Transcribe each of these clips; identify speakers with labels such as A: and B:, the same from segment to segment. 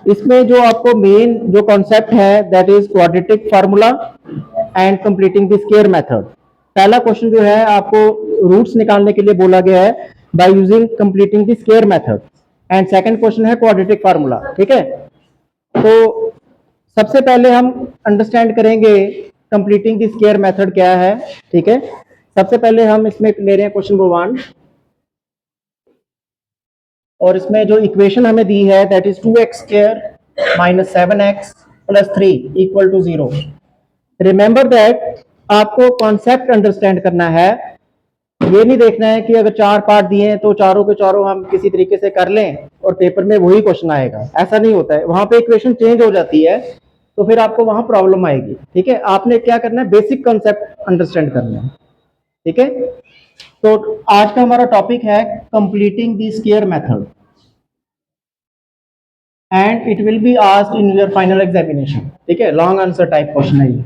A: इसमें जो आपको मेन जो कॉन्सेप्ट है that is quadratic formula and completing the square method. पहला क्वेश्चन जो है आपको रूट्स निकालने के लिए बोला गया है by using completing the square method, and second question है क्वाड्रेटिक फार्मूला। ठीक है, तो सबसे पहले हम अंडरस्टैंड करेंगे कंप्लीटिंग द स्क्वायर मेथड क्या है। ठीक है, सबसे पहले हम इसमें ले रहे हैं क्वेश्चन नंबर 1, और इसमें जो इक्वेशन हमें दी है that is 2x² minus 7x plus 3 equal to 0। Remember that आपको कॉन्सेप्ट अंडरस्टैंड करना है, ये नहीं देखना है कि अगर 4 पार्ट दिए हैं तो चारों के चारों हम किसी तरीके से कर लें और पेपर में वही क्वेश्चन आएगा। ऐसा नहीं होता है, वहां पे इक्वेशन चेंज हो जाती है तो फिर आपको वहां प्रॉब्लम आएगी। ठीक है, आपने क्या करना है, बेसिक कॉन्सेप्ट अंडरस्टैंड करना है। ठीक है, तो आज का हमारा टॉपिक है completing the square method and it will be asked in your final examination. ठीक है, लॉन्ग आंसर टाइप क्वेश्चन है ये,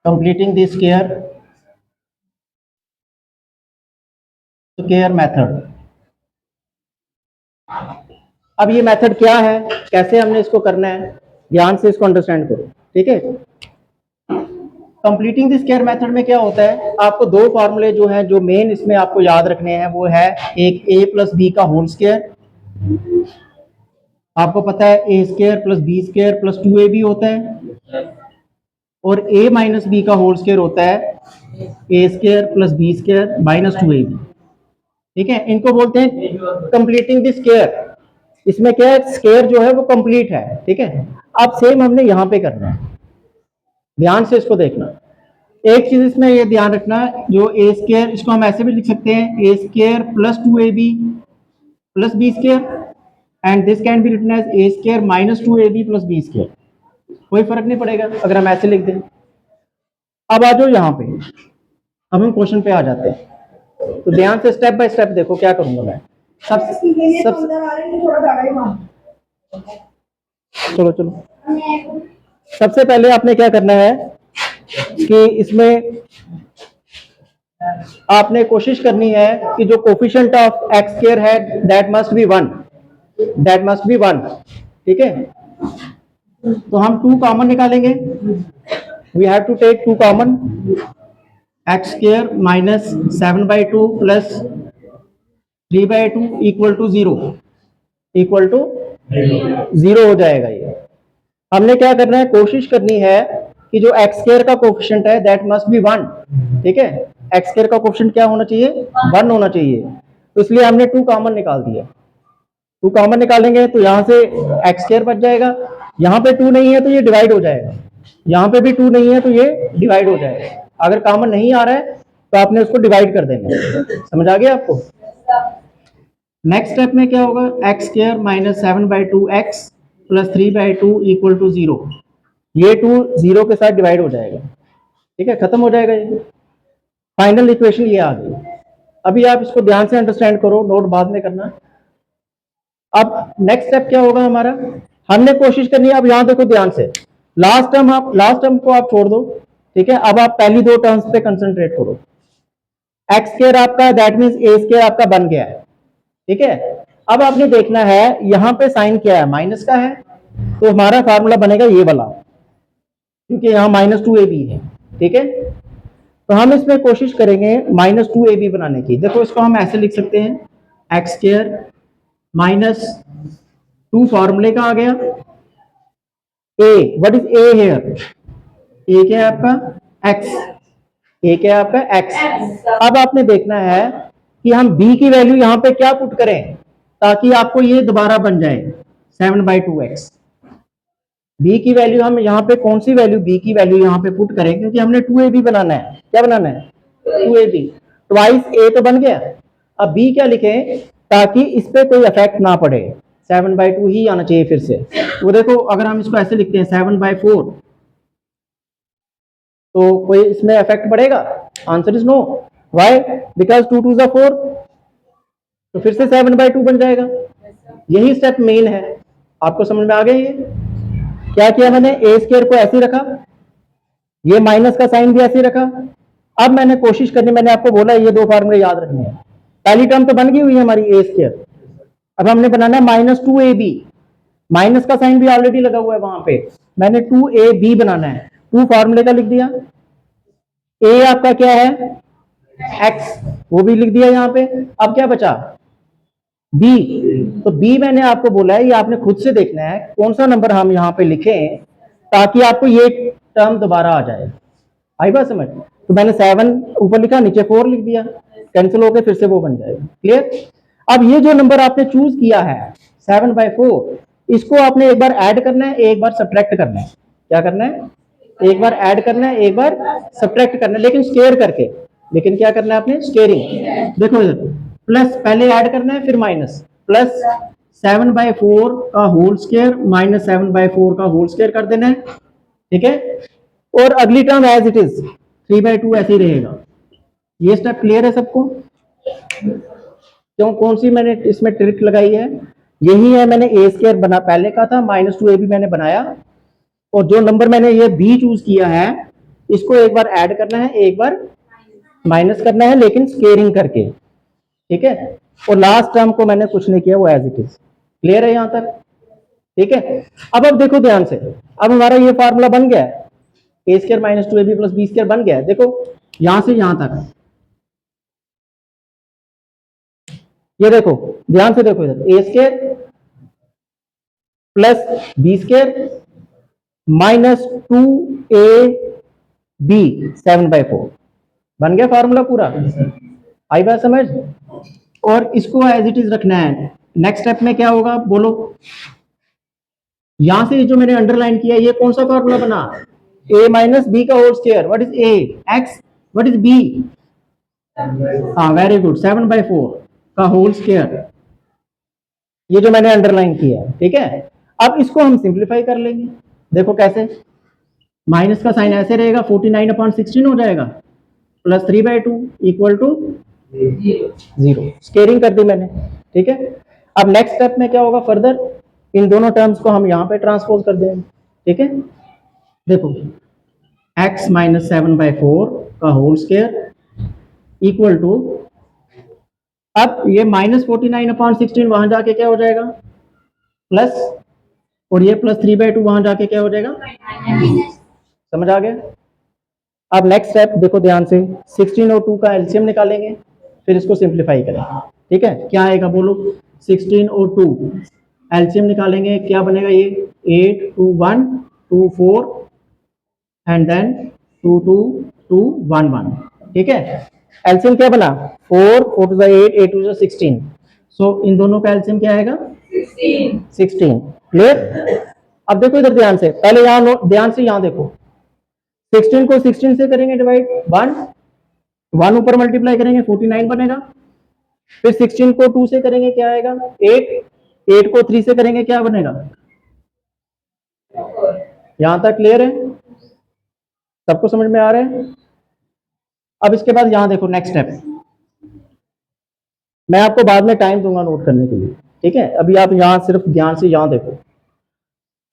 A: कंप्लीटिंग द स्क्वायर मेथड। अब ये मेथड क्या है, कैसे हमने इसको करना है, ध्यान से इसको अंडरस्टैंड करो। ठीक है, कंप्लीटिंग द स्क्वायर मेथड में क्या होता है, आपको दो फार्मूले जो हैं जो मेन इसमें आपको याद रखने हैं वो है एक a प्लस बी का होल स्क्वायर, आपको पता है A square plus B square plus 2ab होता है, और a माइनस बी का होल स्क्वायर होता है A square plus B square minus 2ab। ठीक है, इनको बोलते हैं कंप्लीटिंग द स्क्वायर। इसमें क्या है, स्क्वायर जो है वो कंप्लीट है। ठीक है, अब सेम हमने यहां पे करना है, ध्यान से इसको देखना। एक चीज इसमें ये ध्यान रखना, जो ए स्क्वायर, इसको हम ऐसे भी लिख सकते हैं A square plus 2ab plus B square and this can be written as A square minus 2ab plus B square, कोई फर्क नहीं पड़ेगा अगर हम ऐसे लिख दें। अब आ जाओ यहाँ पे, अब हम क्वेश्चन पे आ जाते हैं, तो ध्यान से स्टेप बाय स्टेप देखो क्या करूंगा मैं। चलो चलो, सबसे पहले आपने क्या करना है कि इसमें आपने कोशिश करनी है कि जो कोफिशिएंट ऑफ एक्स स्क्वायर है that must be 1, that must be 1। ठीक है, तो हम 2 कॉमन निकालेंगे, we have to take 2 common, x square minus 7/2 plus 3/2 equal to 0, equal to 0 हो जाएगा। ये हमने क्या करना है, कोशिश करनी है कि जो एक्स स्क्वायर का कोफिशिएंट है दैट मस्ट बी 1। ठीक है, एक्स स्क्वायर का कोफिशिएंट क्या होना चाहिए, 1 होना चाहिए, तो इसलिए हमने 2 कॉमन निकाल दिया। 2 कॉमन निकालेंगे तो यहाँ से एक्स स्क्वायर बच जाएगा, यहाँ पे 2 नहीं है तो ये डिवाइड हो जाएगा, यहाँ पे भी 2 नहीं है तो ये डिवाइड हो जाएगा। अगर कॉमन नहीं आ रहा है तो आपने उसको डिवाइड कर देना। समझ आ गया आपको? नेक्स्ट स्टेप में क्या होगा, x square minus 7/2 x plus 3/2 equal to 0, ये 2 0 के साथ डिवाइड हो जाएगा। ठीक है, खत्म हो जाएगा ये, फाइनल इक्वेशन ये आ गई। अभी आप इसको ध्यान से अंडरस्टैंड करो, नोट बाद में करना। अब नेक्स्ट स्टेप क्या होगा हमारा, हमने कोशिश करनी है, अब यहां देखो ध्यान से, लास्ट टर्म को आप छोड़ दो। ठीक है, अब आप पहली 2 टर्म्स पे कंसंट्रेट करो। एक्स स्क्वायर आपका दैट मींस ए स्क्वायर आपका बन गया है। ठीक है, अब आपने देखना है यहां पे साइन क्या है, माइनस का है, तो हमारा फार्मूला बनेगा ये वाला, क्योंकि यहां -2ab है। ठीक है, तो हम इसमें कोशिश करेंगे -2ab बनाने की। देखो इसको हम ऐसे लिख सकते हैं, एक्स स्क्वायर माइनस 2 फॉर्मूले का आ गया, ए, व्हाट इज ए हियर, ए क्या है आपका एक्स, ए क्या है आपका एक्स। अब आपने देखना है कि हम b की वैल्यू यहां पे क्या पुट करें ताकि आपको ये दोबारा बन जाए 7/2x। b की वैल्यू हम यहाँ पे कौन सी वैल्यू, b की वैल्यू यहाँ पे पुट करें, क्योंकि हमने 2ab बनाना है। क्या बनाना है, 2ab, ट्वाइस a तो बन गया। अब b क्या लिखें ताकि इस पे कोई इफेक्ट ना पड़े, 7/2 ही आना चाहिए फिर से। वो देखो अगर हम इसको ऐसे लिखते हैं 7/4 तो कोई इसमें इफेक्ट पड़ेगा, answer is no. Why, because 2 2 4, तो फिर से 7/2 बन जाएगा। यही स्टेप मेन है, आपको समझ में आ गया। ये क्या किया मैंने, ए स्क्वायर को ऐसे रखा, ये माइनस का साइन भी ऐसे रखा। अब मैंने कोशिश करनी, मैंने आपको बोला ये 2 फार्मूले याद रखने हैं। पहली टर्म तो बन गई हुई है हमारी ए स्क्वायर, अब हमने बनाना है -2ab। माइनस का साइन भी ऑलरेडी लगा हुआ है वहां पे, मैंने 2ab बनाना है, 2 फॉर्मूले का लिख दिया, a आपका क्या है x, वो भी लिख दिया यहाँ पे। अब क्या बचा b, तो b मैंने आपको बोला है ये आपने खुद से देखना है कौन सा नंबर हम यहाँ पे लिखें ताकि आपको ये टर्म दोबारा आ जाए। आई बात समझ? तो मैंने 7 ऊपर लिखा, नीचे 4 लिख दिया, कैंसिल होकर फिर से वो बन जाएगा। क्लियर? अब ये जो नंबर आपने चूज किया है 7/4, इसको आपने एक बार ऐड करना है, एक बार सब्ट्रैक्ट करना है। क्या करना है? एक बार ऐड करना है, एक बार सब्ट्रैक्ट करना है, लेकिन स्केयर करके। लेकिन क्या करना है आपने? स्केयरिंग। देखो इधर, प्लस पहले ऐड करना है फिर माइनस, प्लस 7/4 का होल स्केयर माइनस 7/4 का होल स्केयर कर देना है। ठीक है? और अगली टर्म एज इट इज 3/2 ऐसे ही रहेगा। ये स्टेप क्लियर है सबको? क्यों, कौन सी मैंने इसमें ट्रिक लगाई है? यही है, मैंने ए स्केयर बना पहले का था, -2ab मैंने बनाया, और जो नंबर मैंने ये बी चूज किया है इसको एक बार ऐड करना है, एक बार माइनस करना है, लेकिन स्केयरिंग करके। ठीक है? और लास्ट टर्म को मैंने कुछ नहीं किया, वो एज इट इज। क्लियर है यहां तक? ठीक है? अब देखो ध्यान से, अब हमारा ये फार्मूला बन गया है, A square -2ab plus B square बन गया है। देखो यहां से यहां तक, ये देखो ध्यान से देखो, इधर A square plus B square -2ab 7/4 बन गया फार्मूला पूरा। आई बात समझ? और इसको एज इट इज रखना है। नेक्स्ट स्टेप में क्या होगा बोलो? यहां से जो मैंने अंडरलाइन किया ये कौन सा फार्मूला बना? a माइनस बी का whole square. What is a? x। What is b? हाँ वेरी गुड, 7/4 का होल स्क्वायर, ये जो मैंने अंडरलाइन किया है। ठीक है? अब इसको हम सिंप्लीफाई कर लेंगे। देखो कैसे, माइनस का साइन ऐसे रहेगा, 49/16 हो जाएगा, प्लस 3/2 इक्वल टू 0। स्केयरिंग कर दी मैंने। ठीक है? अब नेक्स्ट स्टेप में क्या होगा फर्दर, इन दोनों टर्म्स को हम यहां पे ट्रांसपोज कर देंगे। ठीक है? देखो x माइनस 7/4 का होल स्क्वायर इक्वल टू, अब ये -49/16 वहां जाके क्या हो जाएगा प्लस, और ये प्लस 3/2 वहां जाके क्या हो जाएगा, समझ आ गया? अब नेक्स्ट स्टेप देखो ध्यान से, 16 और 2 का एलसीएम निकालेंगे, फिर इसको सिंप्लीफाई करेंगे। ठीक है? क्या आएगा बोलो? 16 और 2 एलसीएम निकालेंगे, क्या बनेगा? ये 8 2 1 2 4 एंड देन 2 2 2 1 1। ठीक है? एलसीएम क्या बना? 4 4 टू 8 8 टू 16। सो इन दोनों का एलसीएम क्या आएगा? 16। क्लियर? अब देखो इधर ध्यान से, पहले यहाँ ध्यान से यहाँ देखो, 16 को 16 से करेंगे डिवाइड, 1 ऊपर मल्टीप्लाई करेंगे 49 बनेगा। फिर 16 को 2 से करेंगे क्या आएगा? 8। 8 को 3 से करेंगे क्या बनेगा? यहां तक क्लियर है? सबको समझ में आ रहा है? अब इसके बाद यहां देखो नेक्स्ट स्टेप, मैं आपको बाद में टाइम दूंगा नोट करने के लिए। ठीक है? अभी आप यहां सिर्फ ध्यान से यहां देखो।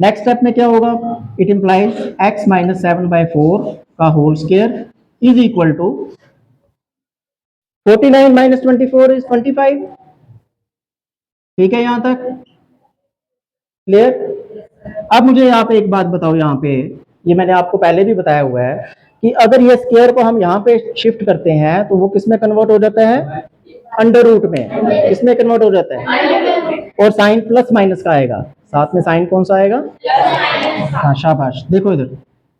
A: नेक्स्ट स्टेप में क्या होगा? इट इंप्लाइज x माइनस 7/4 का whole square is equal to 49 minus 24 is 25। ठीक है यहां तक क्लियर? अब मुझे यहाँ पे एक बात बताओ, यहाँ पे ये मैंने आपको पहले भी बताया हुआ है कि अगर ये स्क्वायर को हम यहाँ पे शिफ्ट करते हैं तो वो किस में कन्वर्ट हो जाता है? अंडर रूट में। इसमें कन्वर्ट हो जाता है, और साइन प्लस माइनस का आएगा, साथ में साइन कौन सा आएगा? हाँ शाबाश। देखो इधर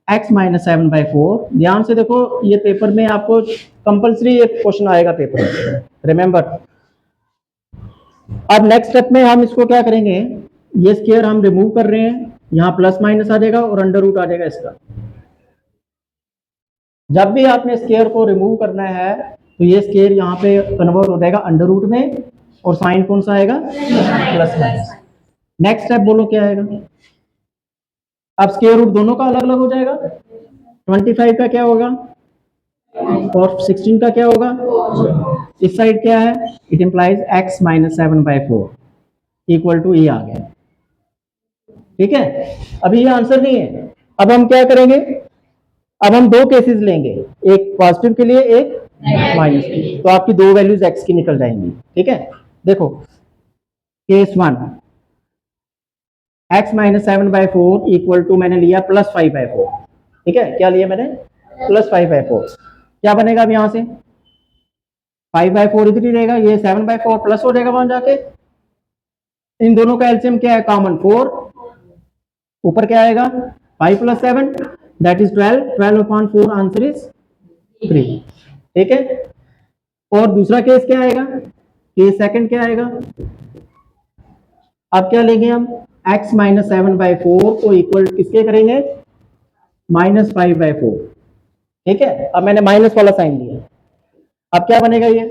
A: x माइनस 7/4, ध्यान से देखो, ये पेपर में आपको कंपलसरी एक क्वेश्चन आएगा पेपर में, रिमेंबर। अब नेक्स्ट स्टेप में हम इसको क्या करेंगे, ये स्क्वायर हम रिमूव कर रहे हैं, यहाँ प्लस माइनस आ जाएगा और अंडर रूट आ जाएगा इसका। जब भी आपने स्क्वायर को रिमूव करना है तो ये स्क्वायर यहाँ पे कन्वर्ट हो जाएगा अंडर रूट में, और साइन कौन सा आएगा? Plus minus. नेक्स्ट स्टेप बोलो क्या आएगा? अब स्क्वायर रूट दोनों का अलग अलग हो जाएगा, 25 का क्या होगा और 16 का क्या होगा? इस साइड क्या है? It implies x minus 7/4 equal to, ये आ गया। ठीक है? अभी ये आंसर नहीं है। अब हम क्या करेंगे? अब हम दो केसेस लेंगे, एक पॉजिटिव के लिए, एक माइनस के लिए, तो आपकी दो वैल्यूज x की निकल जाएंगी। ठीक है? देखो case 1, x minus 7/4 equal to मैंने लिया +5/4। ठीक है, क्या लिया मैंने? +5/4। क्या बनेगा अब यहां से? 5/4 इधर ही रहेगा, ये 7/4 प्लस हो जाएगा वहां जाके। इन दोनों का एलसीएम क्या है? कॉमन 4। ऊपर क्या आएगा? 5 + 7 दैट इज 12। 12/4 answer is 3। ठीक है। और दूसरा केस क्या आएगा? केस सेकंड क्या आएगा? अब क्या लेंगे हम? x माइनस 7/4 को इक्वल किसके करेंगे? -5/4। ठीक है, अब मैंने माइनस वाला साइन लिया। अब क्या बनेगा ये?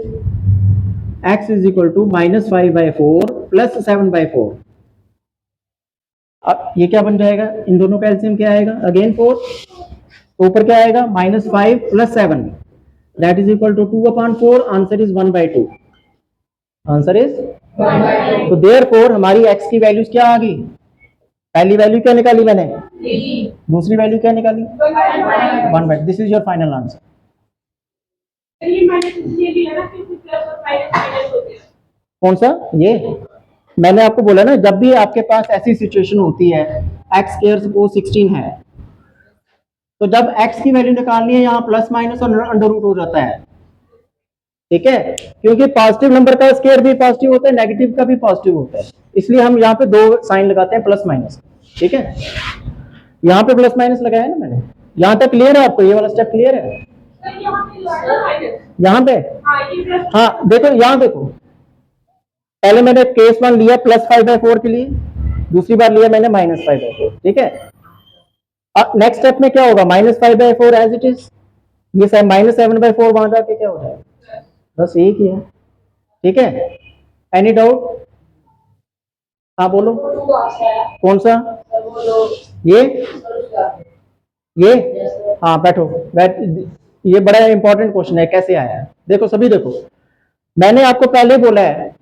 A: x is equal to -5/4 plus 7/4। अब ये क्या बन जाएगा? इन दोनों का एलसीएम क्या आएगा? अगेन 4। ऊपर क्या आएगा? -5 + 7 that is equal to 2/4। Answer is 1/2। Answer is तो देयरफॉर हमारी x की वैल्यूज क्या आ गई? पहली वैल्यू क्या निकाली मैंने? दूसरी वैल्यू क्या निकाली? 1/2। This is your final answer. कौन सा? ये मैंने आपको बोला ना, जब भी आपके पास ऐसी सिचुएशन होती है, एक्स स्क्वायर सपोज 16 है, तो जब x की वैल्यू निकालनी है, यहाँ प्लस माइनस और अंडर रूट हो जाता है। ठीक है, क्योंकि पॉजिटिव नंबर का स्क्वायर भी पॉजिटिव होता है, नेगेटिव का भी पॉजिटिव होता है, इसलिए हम यहाँ पे दो साइन लगाते हैं, प्लस माइनस। ठीक है, यहाँ पे प्लस माइनस लगाया है ना मैंने। यहाँ तक क्लियर है आपको? ये वाला स्टेप क्लियर है? यहाँ पे हाँ देखो, यहाँ देखो, पहले मैंने केस 1 लिया +5/4 के लिए, दूसरी बार लिया मैंने -5/4। ठीक है, अब नेक्स्ट स्टेप में क्या होगा? -5/4 एज इट इज, ये -7/4 वहां जाके क्या हो जाएगा? बस एक ही है। ठीक है, एनी डाउट? हाँ बोलो। कौन सा? ये हाँ बैठो, ये बड़ा इंपॉर्टेंट क्वेश्चन है, कैसे आया है? देखो सभी देखो, मैंने आपको पहले बोला है